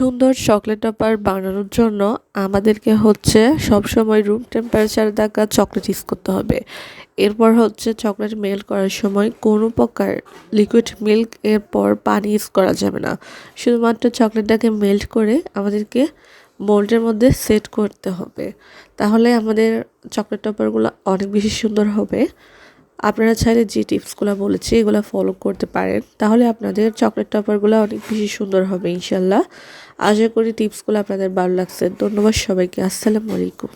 সুন্দর chocolate topper বানানোর জন্য আমাদেরকে হচ্ছে সবসময় রুম টেম্পারেচারে থাকা চকলেট ইউজ করতে হবে। এরপর হচ্ছে চকলেট মেল্ট করার সময় কোনো প্রকার লিকুইড মিল্ক এরপর পানি ইউজ করা যাবে না। শুধুমাত্র চকলেটটাকে মেল্ট করে আমাদেরকে মোল্ডের মধ্যে সেট করতে হবে, তাহলে আমাদের চকলেট টপারগুলো অনেক বেশি সুন্দর হবে। আপনারা চাইলে যে টিপসগুলো বলেছি এগুলো ফলো করতে পারেন, তাহলে আপনাদের চকলেট টপারগুলো অনেক বেশি সুন্দর হবে ইনশাল্লাহ। আশা করি টিপসগুলো আপনাদের ভালো লাগছে। ধন্যবাদ সবাইকে। আসসালামু আলাইকুম।